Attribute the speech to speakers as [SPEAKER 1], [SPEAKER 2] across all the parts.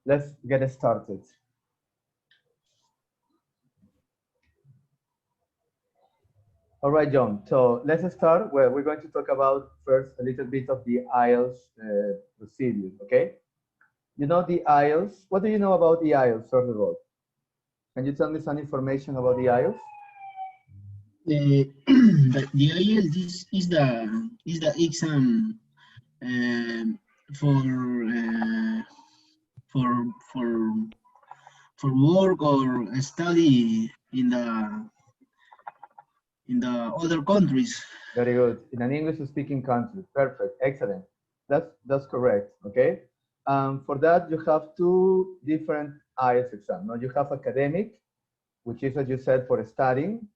[SPEAKER 1] Let's get started. All right, John. So let's start where we're going to talk about first a little bit of the Ielts procedure, okay? You know the Ielts. What do you know about the Ielts, first of all? Can you tell me some information about the Ielts?
[SPEAKER 2] The IELTS is the exam um, for uh, for for for work or study in the other countries.
[SPEAKER 1] Very good. In an English-speaking country. Perfect. Excellent. That's correct. Okay. For that, you have two different IELTS exams. No? You have academic, which is, as you said, for studying,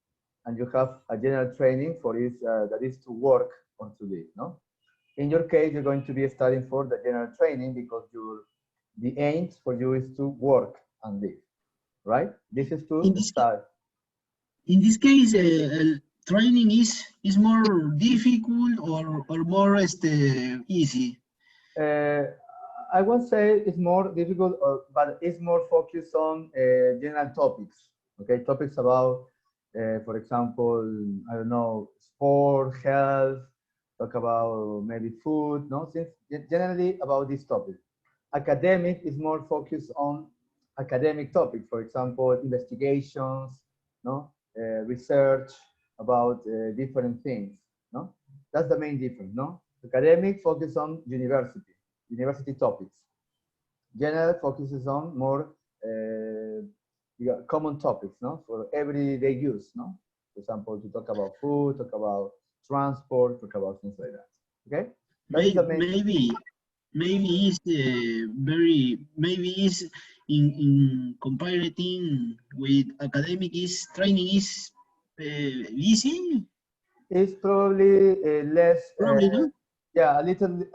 [SPEAKER 1] and you have a general training for is that is to work or to live. No. In your case, you're going to be studying for the general training because the aim for you is to work and live, right? This is to
[SPEAKER 2] In this
[SPEAKER 1] start.
[SPEAKER 2] in this case, training is more difficult or more easy.
[SPEAKER 1] Uh, I won't say it's more difficult, but it's more focused on general topics. Okay, topics about, for example, I don't know, sport, health, talk about maybe food. No, since generally about this topic. Academic is more focused on academic topics, for example, investigations, no, research about different things. No, that's the main difference. No, academic focus on university topics. General focuses on more common topics, no, for everyday use. No, for example, to talk about food, talk about transport, talk about things like that. Okay, that is the main.
[SPEAKER 2] Maybe is maybe is in comparing with academic is training is easy.
[SPEAKER 1] It's probably less,
[SPEAKER 2] Probably not.
[SPEAKER 1] yeah, a little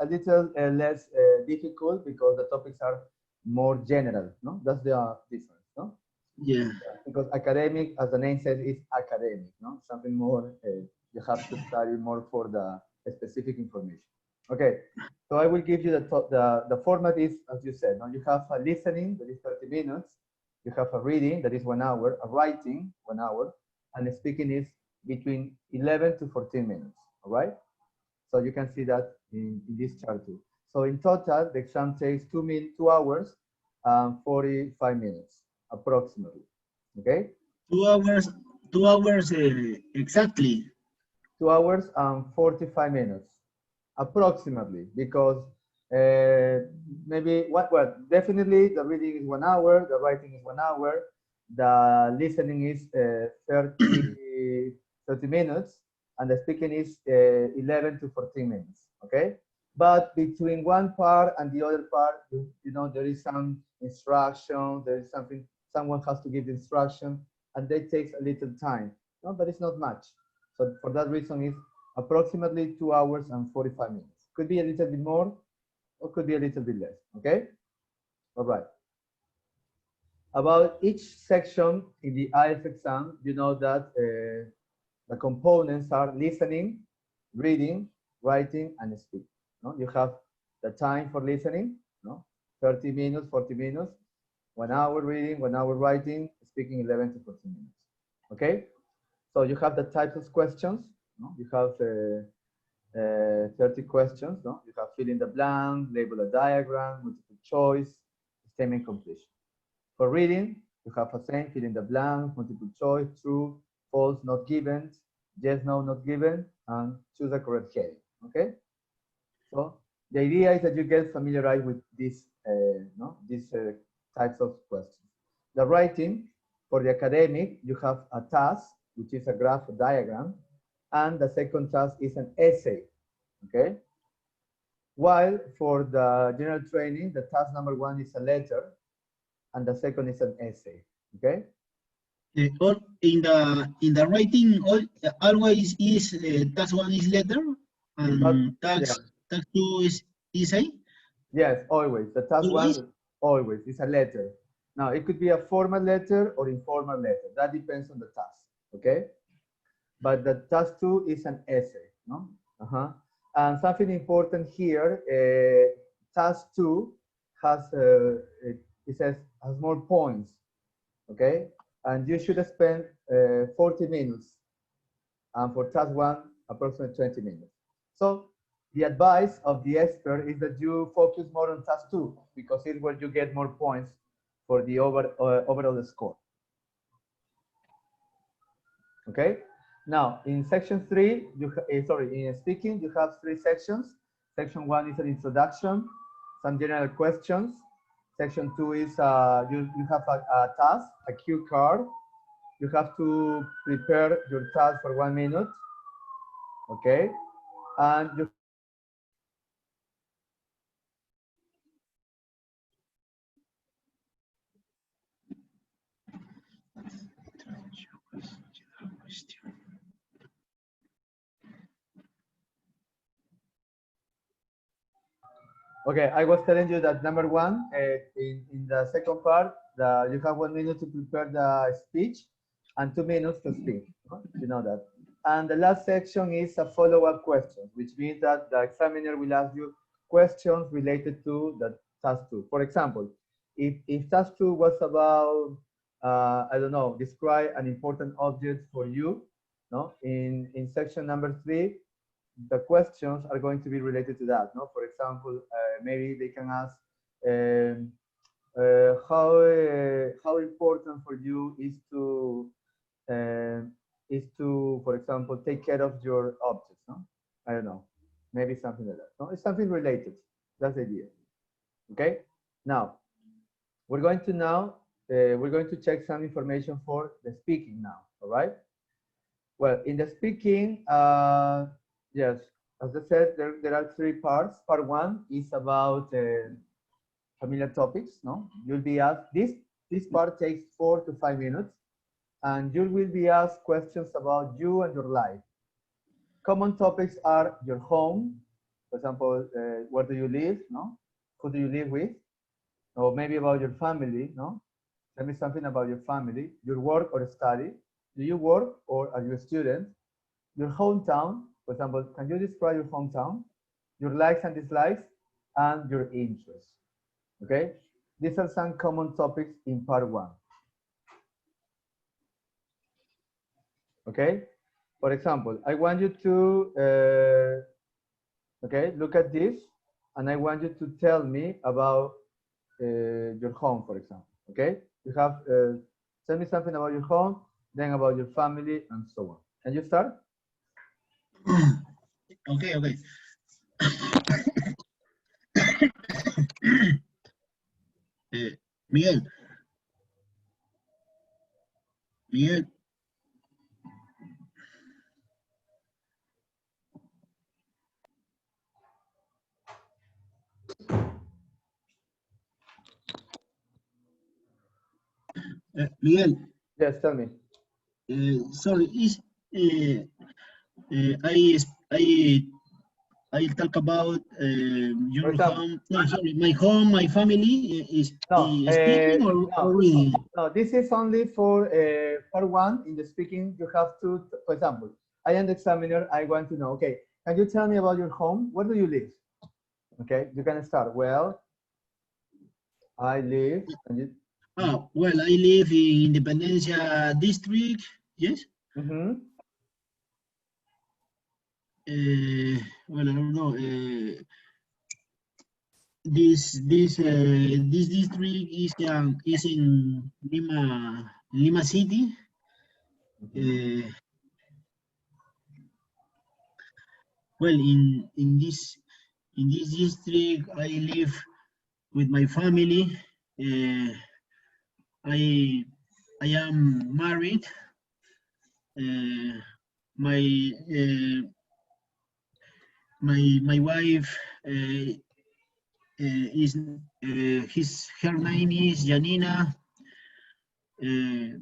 [SPEAKER 1] less difficult because the topics are more general. No, that's the difference. No,
[SPEAKER 2] Yeah.
[SPEAKER 1] because academic, as the name says, is academic. No, something more. You have to study more for the specific information. Okay, so I will give you the format is as you said. No, you have a listening that is 30 minutes. You have a reading that is 1 hour, a writing 1 hour, and the speaking is between 11 to 14 minutes. All right. So you can see that in this chart too. So in total, the exam takes 2 hours and 45 minutes approximately. Okay.
[SPEAKER 2] 2 hours. 2 hours exactly.
[SPEAKER 1] 2 hours and 45 minutes approximately because maybe well, definitely the reading is 1 hour, the writing is 1 hour, the listening is 30 minutes, and the speaking is 11 to 14 minutes. Okay, but between one part and the other part, there is some instruction, there is something, someone has to give the instruction, and that takes a little time. No, but it's not much. So for that reason, it's approximately 2 hours and 45 minutes. Could be a little bit more or could be a little bit less. Okay? All right. About each section in the IELTS exam, you know that the components are listening, reading, writing, and speaking. No? You have the time for listening, no? 30 minutes, 40 minutes, 1 hour reading, 1 hour writing, speaking 11 to 14 minutes. Okay? So you have the types of questions. No? You have 30 questions. No? You have fill in the blank, label a diagram, multiple choice, statement completion. For reading, you have a same, fill in the blank, multiple choice, true, false, not given, yes, no, not given, and choose the correct heading. Okay? So the idea is that you get familiarized with these types of questions. The writing, for the academic, you have a task, which is a graph diagram, and the second task is an essay, okay? While for the general training, the task number 1 is a letter, and the second is an essay, okay?
[SPEAKER 2] Or in the writing, always is task 1 is letter and task 2 is essay.
[SPEAKER 1] Yes, always. The task
[SPEAKER 2] Always?
[SPEAKER 1] 1 always is a letter. Now it could be a formal letter or informal letter. That depends on the task, okay? But the task 2 is an essay, no? And something important here, task 2 has it says has more points, okay? And you should spend 40 minutes, and for task one, approximately 20 minutes. So the advice of the expert is that you focus more on task two because it's where you get more points for the overall score. Okay. Now in section three, sorry, in speaking, you have three sections. Section one is an introduction, some general questions. Section two is you have a task, a cue card. You have to prepare your task for 1 minute. Okay. And you Okay, I was telling you that number one, in the second part, you have 1 minute to prepare the speech and 2 minutes to speak. You know that. And the last section is a follow-up question, which means that the examiner will ask you questions related to the task two. For example, if task two was about, I don't know, describe an important object for you, no? In section number three, the questions are going to be related to that. No, for example, maybe they can ask how important for you is to, for example, take care of your objects. No, I don't know, maybe something like that. No, it's something related. That's the idea. Okay. Now we're going to check some information for the speaking now. All right. Well, in the speaking, yes, as I said, there are three parts. Part one is about familiar topics. No, you'll be asked this part takes 4 to 5 minutes, and you will be asked questions about you and your life. Common topics are your home, for example, where do you live? No, who do you live with? Or maybe about your family. No, tell me something about your family, your work or study. Do you work or are you a student? Your hometown, for example, can you describe your hometown, your likes and dislikes, and your interests? Okay, these are some common topics in part one. Okay, for example, I want you to, okay, look at this, and I want you to tell me about your home, for example. Okay, you have, tell me something about your home, then about your family, and so on. Can you start?
[SPEAKER 2] Okay, okay. Miguel, Miguel, Miguel.
[SPEAKER 1] Yes, tell me.
[SPEAKER 2] Sorry, is I I talk about
[SPEAKER 1] For
[SPEAKER 2] your
[SPEAKER 1] example,
[SPEAKER 2] home. No, sorry, my home, my family
[SPEAKER 1] no,
[SPEAKER 2] speaking or reading.
[SPEAKER 1] no, this is only for part one. In the speaking, you have to, for example, I am the examiner. I want to know, okay, can you tell me about your home? Where do you live? Okay, you can start. Well, I live, and you,
[SPEAKER 2] Well, I live in Independencia district. Yes.
[SPEAKER 1] mm-hmm.
[SPEAKER 2] Well, I don't know. This district is in Lima City.
[SPEAKER 1] Mm-hmm.
[SPEAKER 2] Well, in this district, I live with my family. I I am married. Uh, my my wife is her name is Janina. Uh,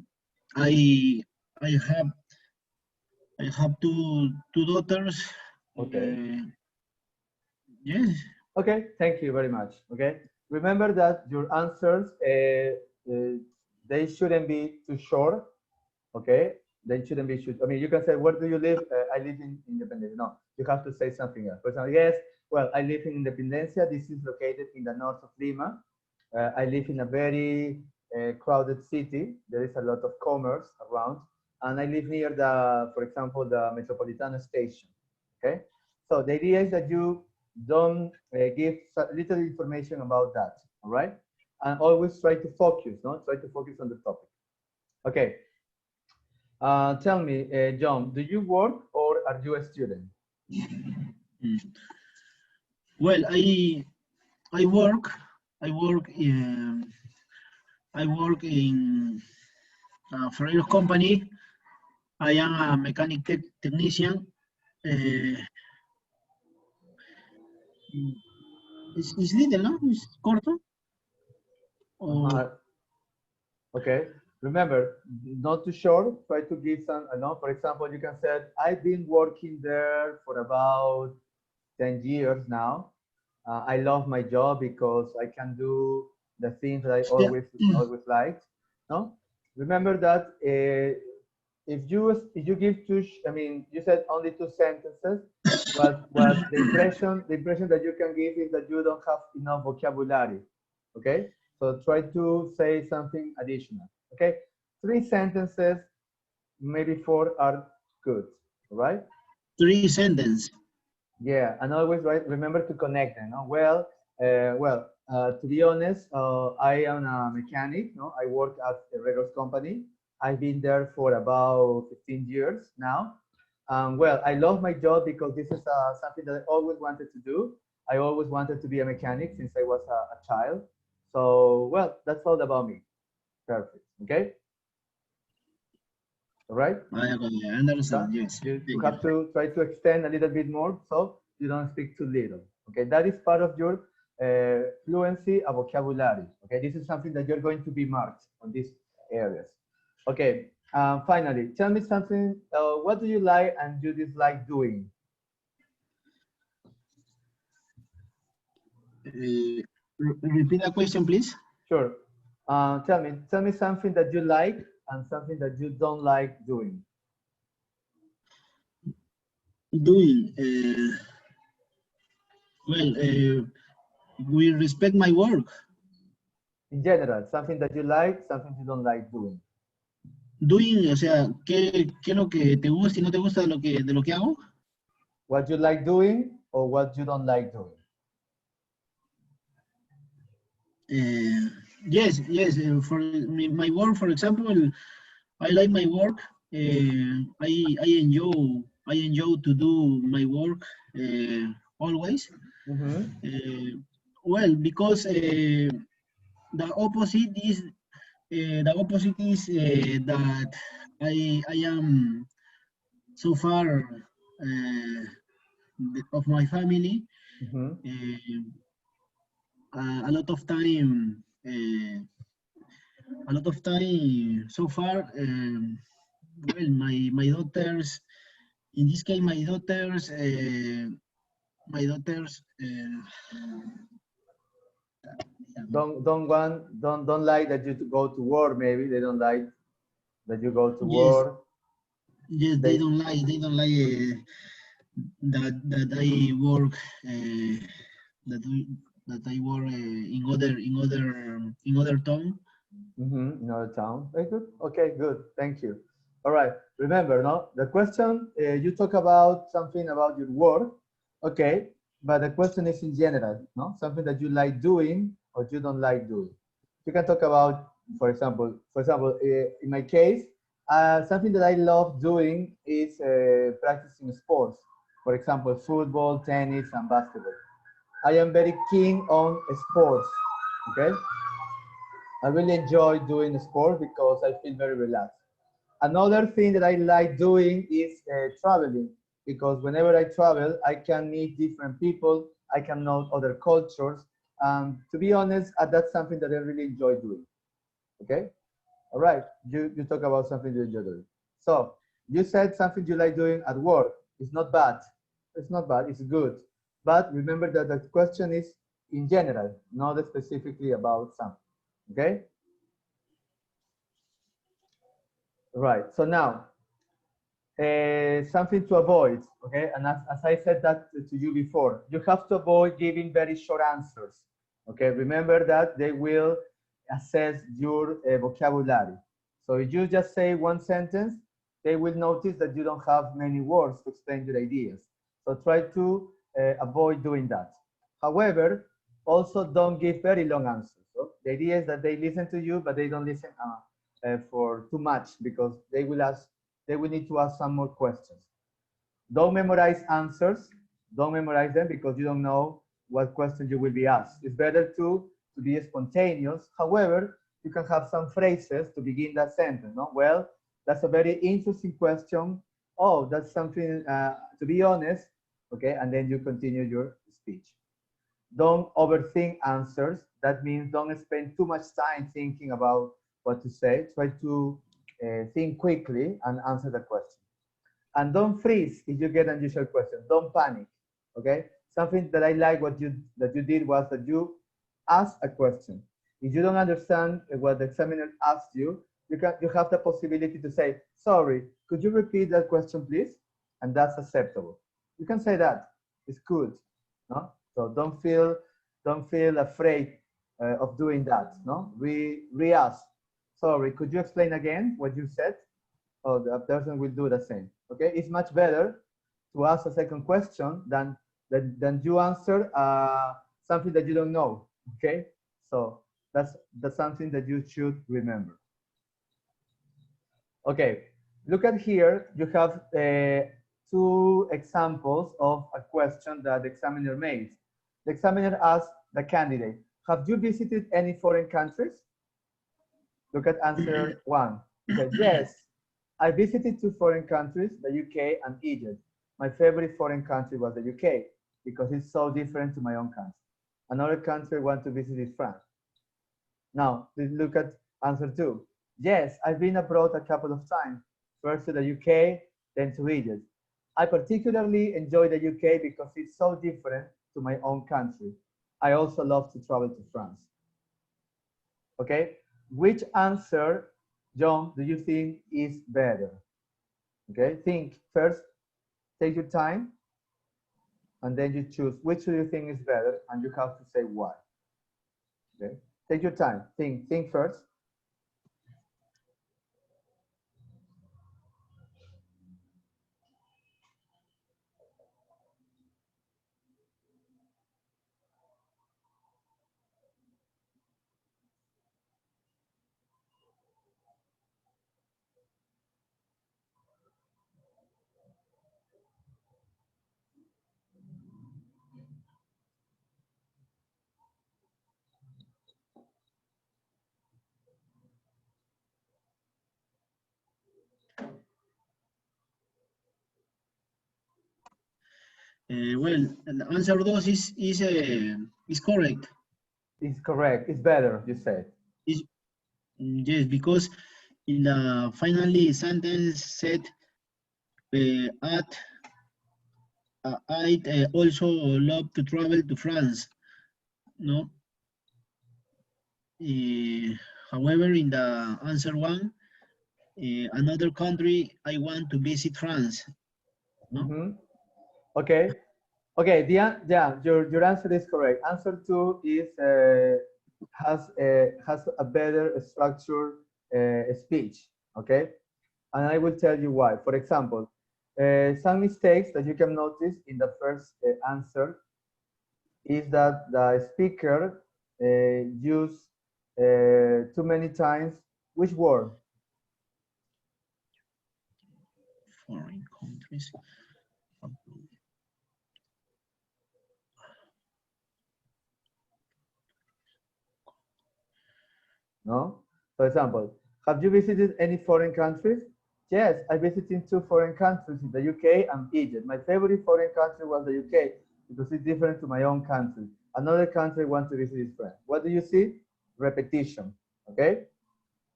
[SPEAKER 2] I I have I have two daughters.
[SPEAKER 1] Okay.
[SPEAKER 2] Yes.
[SPEAKER 1] Okay, thank you very much. Okay, remember that your answers they shouldn't be too short. Okay, they shouldn't be shoot. I mean, you can say, "Where do you live?" I live in Independencia. No, you have to say something else. For example, yes, well, I live in Independencia. This is located in the north of Lima. I live in a very crowded city. There is a lot of commerce around, and I live near the, for example, the Metropolitano station. Okay, so the idea is that you don't give little information about that. All right, and always try to focus. No, try to focus on the topic. Okay, tell me, John, do you work or are you a student?
[SPEAKER 2] Mm. Well, I work. I work. I work in a Ferrero company. I am a mechanic technician. Uh, it's little, no? It's corto. Or
[SPEAKER 1] Uh-huh. Okay. Remember, not too short. Try to give some, no, for example, you can say, I've been working there for about 10 years now. I love my job because I can do the things that I
[SPEAKER 2] yeah.
[SPEAKER 1] always liked. No? Remember that if you give two, I mean, you said only two sentences, but the impression that you can give is that you don't have enough vocabulary. Okay, so try to say something additional. Okay, three sentences, maybe four are good. All right.
[SPEAKER 2] Three sentences.
[SPEAKER 1] Yeah, and always right. Remember to connect them. No? To be honest, I am a mechanic. No, I work at a Rego's company. I've been there for about 15 years now. I love my job because this is something that I always wanted to do. I always wanted to be a mechanic since I was a child. So, that's all about me. Perfect. Okay. All right.
[SPEAKER 2] I
[SPEAKER 1] Yeah,
[SPEAKER 2] understand. Yes.
[SPEAKER 1] you
[SPEAKER 2] Thank you.
[SPEAKER 1] have to try to extend a little bit more so you don't speak too little. Okay, that is part of your fluency and vocabulary. Okay, this is something that you're going to be marked on these areas. Okay, finally, tell me something. What do you like and you dislike doing?
[SPEAKER 2] Repeat the question, please.
[SPEAKER 1] Sure. Tell me something that you like and something that you don't like doing.
[SPEAKER 2] Doing. Well, we respect my work.
[SPEAKER 1] In general, something that you like, something you don't like doing.
[SPEAKER 2] Doing, o sea, ¿qué es lo que te gusta y no te gusta de lo que hago?
[SPEAKER 1] What you like doing or what you don't like doing.
[SPEAKER 2] Yes, yes. For my work, for example, I like my work. I enjoy to do my work always.
[SPEAKER 1] Mm-hmm.
[SPEAKER 2] Well, because the opposite is that I am so far of my family.
[SPEAKER 1] Mm-hmm.
[SPEAKER 2] A lot of time. A lot of time so far. Well, my daughters. In this case, my daughters. My daughters.
[SPEAKER 1] Don't like that you go to war. Maybe they don't like that you go to
[SPEAKER 2] Yes,
[SPEAKER 1] war.
[SPEAKER 2] yes.
[SPEAKER 1] They
[SPEAKER 2] They don't like that I work. That we, that I work in other town.
[SPEAKER 1] in our town. Very good. Okay, good. Thank you. All right. Remember, no, the question you talk about something about your work. Okay, but the question is in general, no, something that you like doing or you don't like doing. You can talk about, for example, in my case, something that I love doing is practicing sports. For example, football, tennis, and basketball. I am very keen on sports. Okay, I really enjoy doing sport because I feel very relaxed. Another thing that I like doing is traveling because whenever I travel, I can meet different people, I can know other cultures. To be honest, that's something that I really enjoy doing. Okay, all right. You talk about something you enjoy doing. So you said something you like doing at work. It's not bad. It's not bad. It's good. But remember that the question is in general, not specifically about something. Okay. Right. So now, something to avoid. Okay. And as I said that to you before, you have to avoid giving very short answers. Okay, remember that they will assess your vocabulary. So if you just say one sentence, they will notice that you don't have many words to explain your ideas. So try to avoid doing that. However, also don't give very long answers. So the idea is that they listen to you, but they don't listen for too much because they will need to ask some more questions. Don't memorize answers. Don't memorize them because you don't know what question you will be asked. It's better to be spontaneous. However, you can have some phrases to begin that sentence. No? Well, that's a very interesting question. Oh, that's something, to be honest. Okay, and then you continue your speech. Don't overthink answers. That means don't spend too much time thinking about what to say. Try to think quickly and answer the question. And don't freeze if you get unusual questions. Don't panic. Okay. Something that I like what you that you did was that you asked a question. If you don't understand what the examiner asked you, you have the possibility to say, sorry, could you repeat that question, please? And that's acceptable. You can say that. It's good. No? So don't feel afraid of doing that. No? Re-ask. Sorry, could you explain again what you said? Oh, the person will do the same. Okay, it's much better to ask a second question than you answer something that you don't know. Okay, so that's something that you should remember. Okay, look at here. You have two examples of a question that the examiner made. The examiner asked the candidate, "Have you visited any foreign countries?" Look at answer one. He said, "Yes, I visited two foreign countries, the UK and Egypt. My favorite foreign country was the UK because it's so different to my own country. Another country I want to visit is France." Now, let's look at answer two. "Yes, I've been abroad a couple of times, first to the UK, then to Egypt. I particularly enjoy the UK because it's so different to my own country. I also love to travel to France." Okay, which answer, John, do you think is better? Okay, think first, take your time, and then you choose which do you think is better, and you have to say why. Okay, take your time, think first.
[SPEAKER 2] Well, the answer those is correct.
[SPEAKER 1] It's correct, it's better, you said.
[SPEAKER 2] Is yes, because in the finally sentence said at I'd also love to travel to France. No. However, in the answer one, another country I want to visit France. No.
[SPEAKER 1] Okay, okay. Yeah, your answer is correct. Answer two is has a better structured speech. Okay, and I will tell you why. For example, some mistakes that you can notice in the first answer is that the speaker use too many times which word?
[SPEAKER 2] Foreign countries.
[SPEAKER 1] No? For example, have you visited any foreign countries? Yes, I visited two foreign countries in the UK and Egypt. My favorite foreign country was the UK because it's different to my own country. Another country I want to visit is France. What do you see? Repetition. Okay?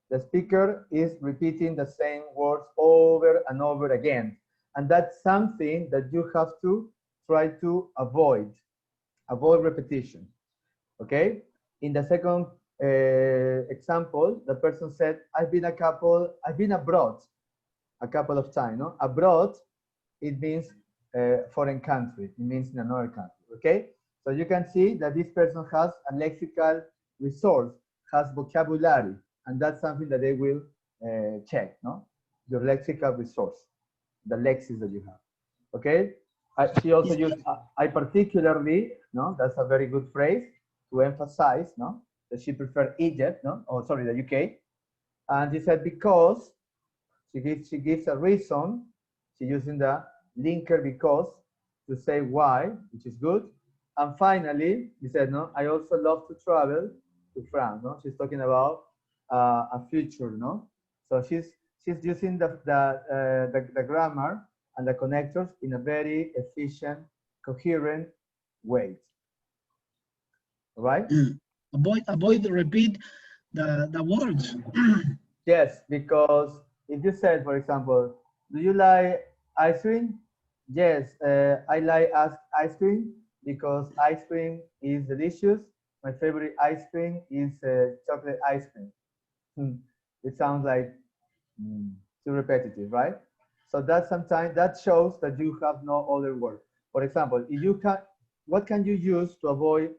[SPEAKER 1] The speaker is repeating the same words over and over again. And that's something that you have to try to avoid. Avoid repetition. Okay? In the second example, the person said, I've been abroad a couple of times. No? Abroad, it means foreign country. It means in another country. Okay? So you can see that this person has a lexical resource, has vocabulary, and that's something that they will check, no? Your lexical resource, the lexis that you have. Okay? She also
[SPEAKER 2] Is,
[SPEAKER 1] used I particularly, no? That's a very good phrase to emphasize, no? That she preferred Egypt, no? Oh, sorry, the UK. And she said because she gives a reason. She's using the linker because to say why, which is good. And finally, he said, no, I also love to travel to France. No, she's talking about a future. No, so she's using the grammar and the connectors in a very efficient, coherent way. Right?
[SPEAKER 2] avoid repeat the words.
[SPEAKER 1] Yes, because if you said, for example, do you like ice cream? Yes, I like ice cream because ice cream is delicious. My favorite ice cream is chocolate ice cream. Hmm. It sounds like too repetitive, right? So that sometimes that shows that you have no other word. For example, if you can, what can you use to avoid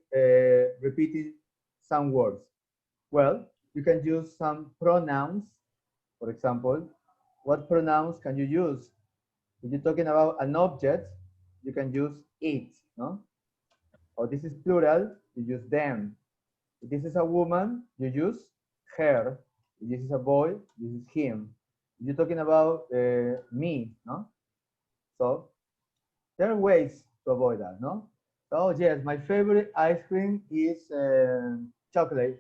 [SPEAKER 1] repeating some words? Well, you can use some pronouns. For example, what pronouns can you use? If you're talking about an object, you can use it, no? Or this is plural, you use them. If this is a woman, you use her. If this is a boy, you use him. If you're talking about me, no? So there are ways to avoid that, no? Oh yes, my favorite ice cream is chocolate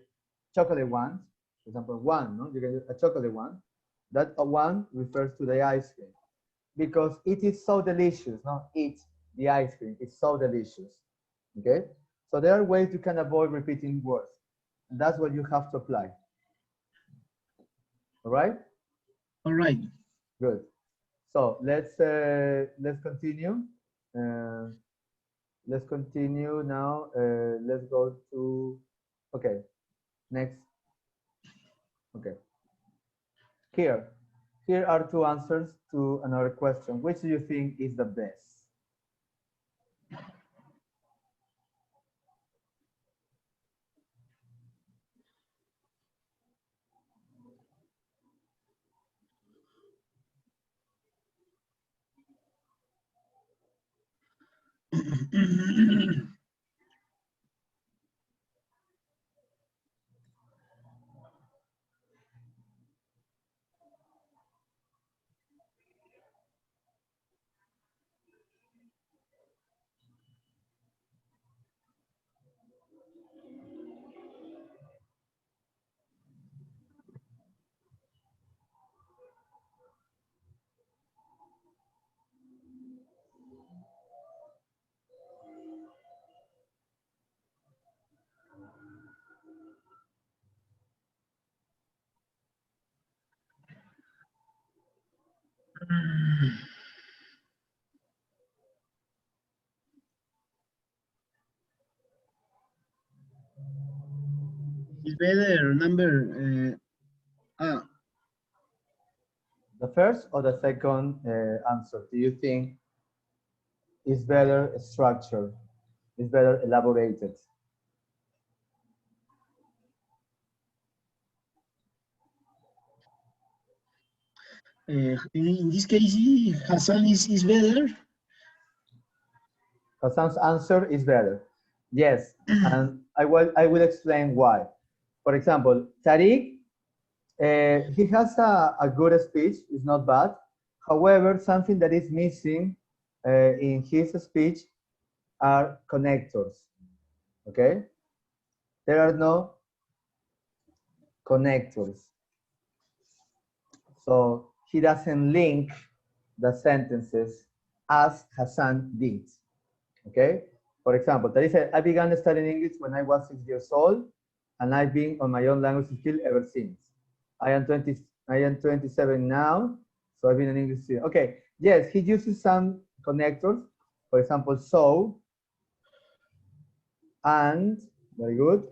[SPEAKER 1] one. For example, one, no? You can use a chocolate one. That one refers to the ice cream because it is so delicious. No, eat the ice cream. It's so delicious. Okay, so there are ways you can avoid repeating words, and that's what you have to apply. All right,
[SPEAKER 2] All right.
[SPEAKER 1] good. So let's continue. Uh, let's continue now. Let's go to okay. Next. Okay. Here. Here are two answers to another question. Which do you think is the best?
[SPEAKER 2] Is better number
[SPEAKER 1] The first or the second answer? Do you think is better structured, is better elaborated?
[SPEAKER 2] in this case Hassan is better.
[SPEAKER 1] Hassan's answer is better. Yes, and I will explain why. For example, Tariq, he has a good speech, it's not bad. However, something that is missing in his speech are connectors, okay? There are no connectors. So he doesn't link the sentences as Hassan did. Okay? For example, Tari said, I began studying English when I was 6 years old, and I've been on my own language skill ever since. I am 20, I am 27 now, so I've been an English student. Okay, yes, he uses some connectors. For example, so, and, very good.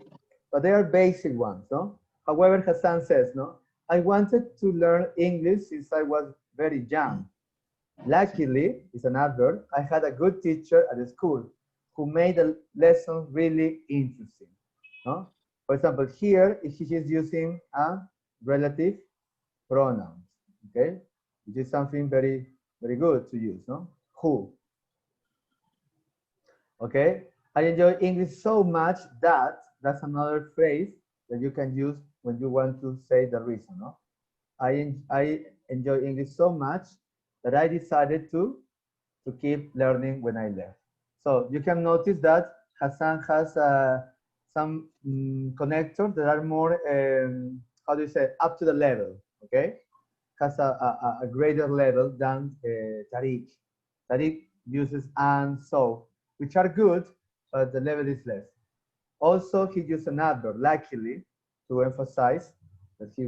[SPEAKER 1] But they are basic ones, no? However, Hassan says, no, I wanted to learn English since I was very young. Luckily, it's an adverb, I had a good teacher at the school. who made the lesson really interesting. No? For example, here he is using a relative pronoun, okay? Which is something very, very good to use, no? Who. Okay? I enjoy English so much that, that's another phrase that you can use when you want to say the reason, no? I enjoy English so much that I decided to keep learning when I left. So you can notice that Hassan has some connectors that are more, how do you say, up to the level, okay? Has a greater level than Tariq. Tariq uses and so, which are good, but the level is less. Also, he used an adverb, luckily, to emphasize that he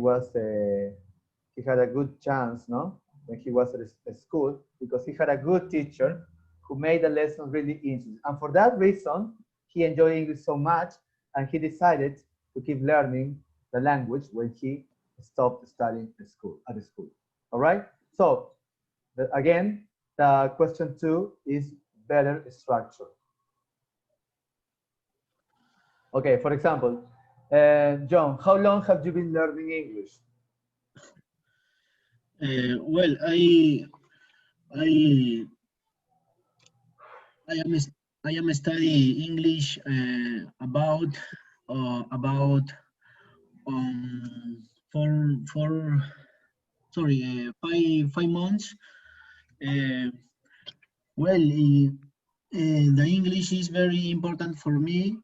[SPEAKER 1] had a good chance, no, when he was at school, because he had a good teacher who made the lesson really interesting. And for that reason, he enjoyed English so much, and he decided to keep learning the language when he stopped studying at school. All right. So again, the question 2 is better structure. Okay. For example, John, how long have you been learning English?
[SPEAKER 2] Well, I I am I am studying English about for sorry 5 months. Uh, well, the English is very important for me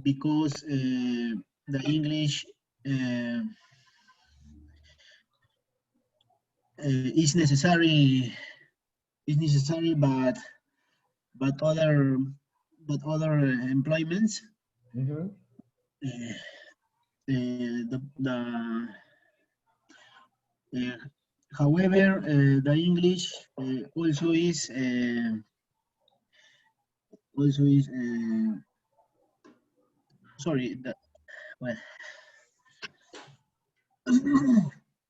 [SPEAKER 2] because the English uh, is necessary. Is necessary, but other but other employments.
[SPEAKER 1] Mm-hmm.
[SPEAKER 2] Uh, the however the English also is sorry the, well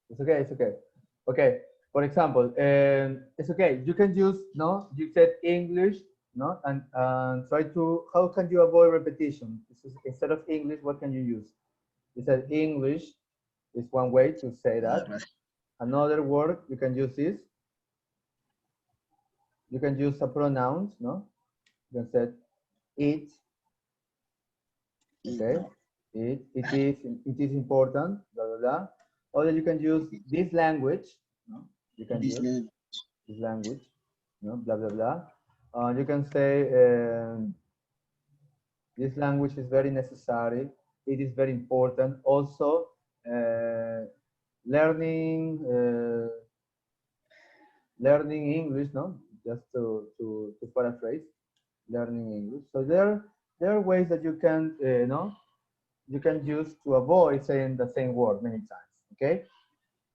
[SPEAKER 1] It's okay. It's okay. Okay. For example, it's okay. You can use no. You said English, no, and try to. How can you avoid repetition? Instead of English, what can you use? You said English is one way to say that. Another word you can use is you can use a pronoun, no? You can say it. Okay. It is important. Blah blah blah. Or you can use this language. No? You can
[SPEAKER 2] this
[SPEAKER 1] use
[SPEAKER 2] level.
[SPEAKER 1] this language, blah blah blah. You can say this language is very necessary. It is very important. Also, learning learning English, no, just to paraphrase, learning English. So there are ways that you can you can use to avoid saying the same word many times. Okay.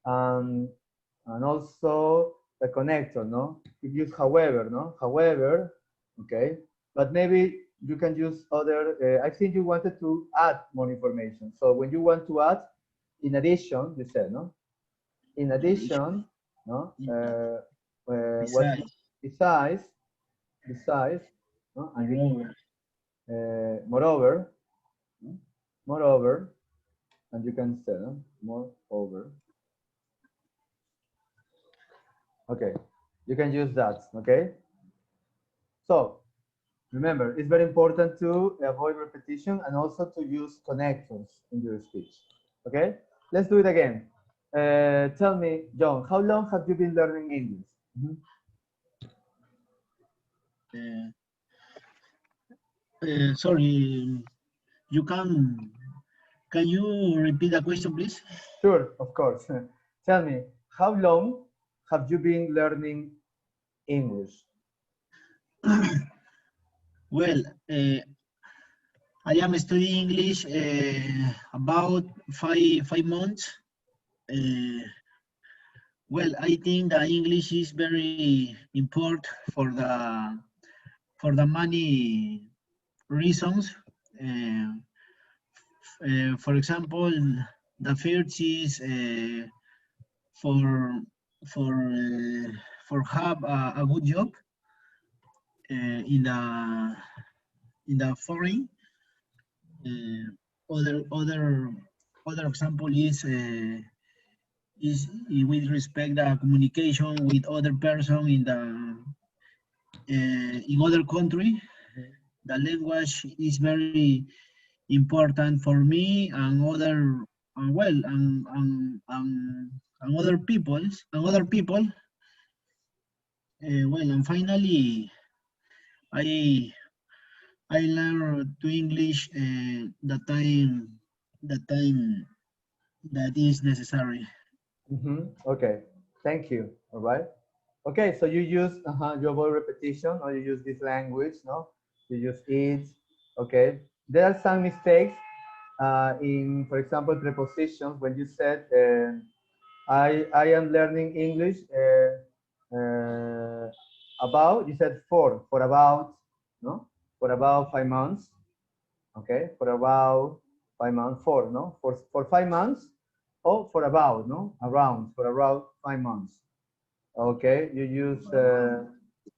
[SPEAKER 1] Um, and also the connector, no? You use however, no? However, okay, but maybe you can use other, I think you wanted to add more information. So when you want to add, in addition, you said, no? In addition, no? What,
[SPEAKER 2] Besides,
[SPEAKER 1] besides, besides, no? And you,
[SPEAKER 2] moreover,
[SPEAKER 1] moreover, no? Moreover, and you can say, no? Moreover. Okay, you can use that, okay? So remember, it's very important to avoid repetition and also to use connectors in your speech, okay? Let's do it again. Tell me, John, how long have you been learning English? Mm-hmm.
[SPEAKER 2] sorry, you can you repeat the question, please?
[SPEAKER 1] Sure, of course. Tell me, how long have you been learning English?
[SPEAKER 2] Well, I am studying English about 5 months. Uh, well, I think the English is very important for the many reasons. Uh, for example, the first is for for for have a good job in the the foreign. Uh, other example is with respect the communication with other person in the in other country.
[SPEAKER 1] Mhm.
[SPEAKER 2] The language is very important for me and other and well and other people. Well, and finally, I I learned to English the time that is necessary.
[SPEAKER 1] Okay, thank you. All right. Okay, so you use you avoid repetition or you use this language, no? You use it. Okay. There are some mistakes in, for example, prepositions when you said I am learning English about, you said for about, no? For about 5 months. Okay, for about 5 months, no? For 5 months or for about, no? Around, for around 5 months. Okay, you use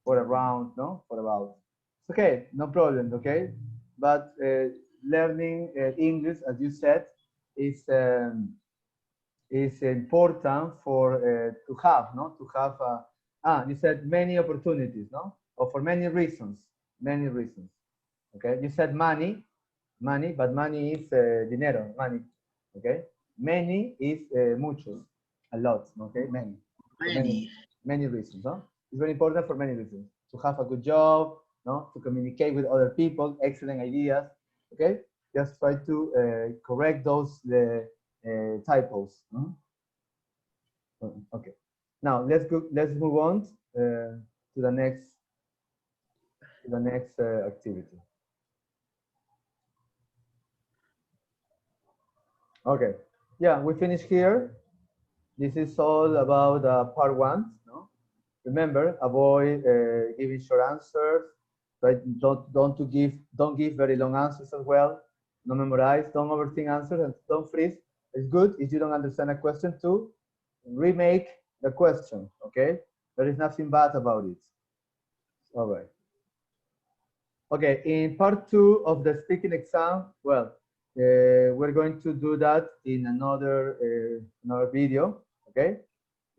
[SPEAKER 1] for around, no? For about. It's okay, no problem, okay? But learning English, as you said, is is important for to have, no? To have, you said many opportunities, no? Or for many reasons, okay? You said money, but money is dinero, money, okay? Many is muchos, a lot, okay? Many, for
[SPEAKER 2] Many.
[SPEAKER 1] many reasons, no? It's very important for many reasons. To have a good job, no? To communicate with other people, excellent ideas, okay? Just try to correct those typos. Okay. Now let's go. Let's move on to the next activity. Okay. Yeah, we finish here. This is all about part one. No? Remember, avoid giving short answers. Right? Don't give very long answers as well. Don't memorize. Don't overthink answers and don't freeze. It's good if you don't understand a question to remake the question. Okay, there is nothing bad about it. All right. Okay, in part two of the speaking exam, well, we're going to do that in another video. Okay,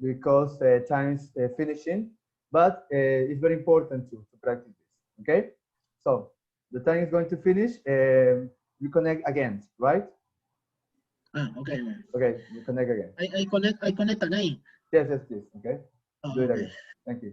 [SPEAKER 1] because time's finishing, but it's very important to practice this, okay? So the time is going to finish. You connect again, right?
[SPEAKER 2] Okay.
[SPEAKER 1] Okay, you connect again.
[SPEAKER 2] I connect again.
[SPEAKER 1] Yes, yes, please, okay?
[SPEAKER 2] Oh,
[SPEAKER 1] Do it
[SPEAKER 2] okay.
[SPEAKER 1] again. Thank you.